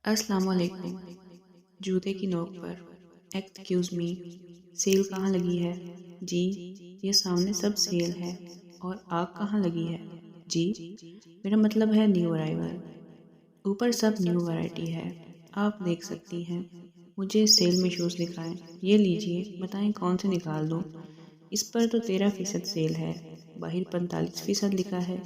अस्सलाम वालेकुम। जूते की नोक पर एक्सक्यूज़ मी, सेल कहाँ लगी है? जी, ये सामने सब सेल है। और आग कहाँ लगी है? जी, मेरा मतलब है न्यू अराइवल। ऊपर सब न्यू वैरायटी है, आप देख सकती हैं। मुझे सेल में शूज़ दिखाएं। ये लीजिए, बताएं कौन से निकाल दूं? इस पर तो 13% सेल है। बाहर 45% लिखा है।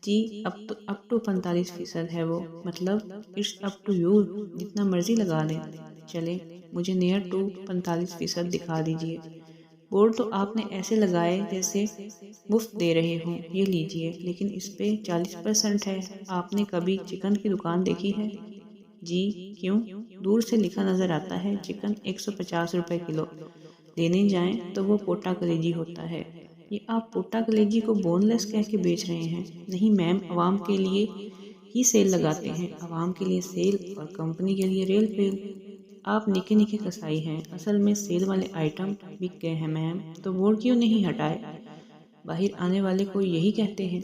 जी, अब तो 45% है वो, मतलब इट्स अप टू यू, जितना मर्जी लगा लें। चले, मुझे नियर टू 45% दिखा दीजिए। बोर्ड तो आपने ऐसे लगाए जैसे मुफ्त दे रहे हों। ये लीजिए, लेकिन इस पे 40% है। आपने कभी चिकन की दुकान देखी है? जी, क्यों? दूर से लिखा नज़र आता है चिकन 150 रुपये किलो। लेने जाएं तो वो पोटा कलेजी होता है। ये आप पोटा कलेजी को बोनलेस कह के बेच रहे हैं? नहीं मैम, आवाम के लिए ही सेल लगाते हैं। आवाम के लिए सेल और कंपनी के लिए रेल फेल। आप निके निके कसाई हैं। असल में सेल वाले आइटम बिक गए हैं मैम, तो बोर्ड क्यों नहीं हटाए? बाहर आने वाले को यही कहते हैं।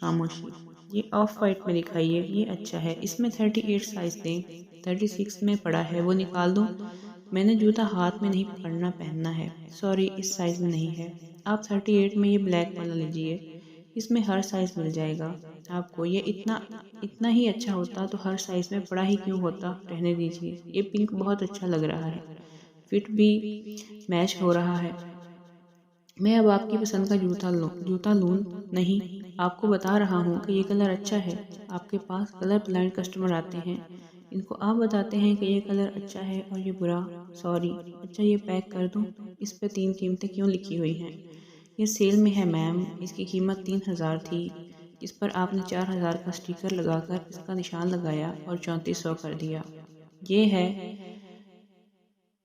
खामोशी। ये ऑफ वाइट में दिखाइए, ये अच्छा है। इसमें 38 साइज दें। 36 में पड़ा है, वो निकाल दूं? मैंने जूता हाथ में नहीं पकड़ना पहनना है। सॉरी, इस साइज में नहीं है। आप 38 में ये ब्लैक वाला लीजिए, इसमें हर साइज मिल जाएगा आपको। ये इतना इतना ही अच्छा होता तो हर साइज में पड़ा ही क्यों होता? रहने दीजिए। ये पिंक बहुत अच्छा लग रहा है, फिट भी मैच हो रहा है। मैं अब आपकी पसंद का जूता लूँ? नहीं, आपको बता रहा हूँ कि ये कलर अच्छा है। आपके पास कलर ब्लाइंड कस्टमर आते हैं, इनको आप बताते हैं कि ये कलर अच्छा है और ये बुरा। सॉरी। अच्छा, ये पैक कर दूँ? इस पे 3 कीमतें क्यों लिखी हुई हैं? ये सेल में है मैम, इसकी कीमत 3000 थी, जिस पर आपने 4000 का स्टिकर लगाकर इसका निशान लगाया और 3400 कर दिया। ये है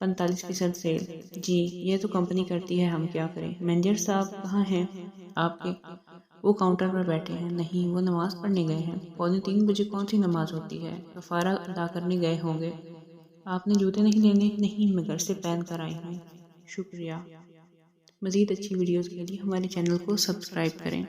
45% सेल। जी, ये तो कंपनी करती है, हम क्या करें? मैनेजर साहब कहाँ हैं आपके? वो काउंटर पर बैठे हैं। नहीं, वो नमाज पढ़ने गए हैं। 2:45 कौन सी नमाज होती है? कफारा अदा करने गए होंगे। आपने जूते नहीं लेने? नहीं, मैं घर से पहन कर आई हूँ। शुक्रिया। मज़ीद अच्छी वीडियोज़ के लिए हमारे चैनल को सब्सक्राइब करें।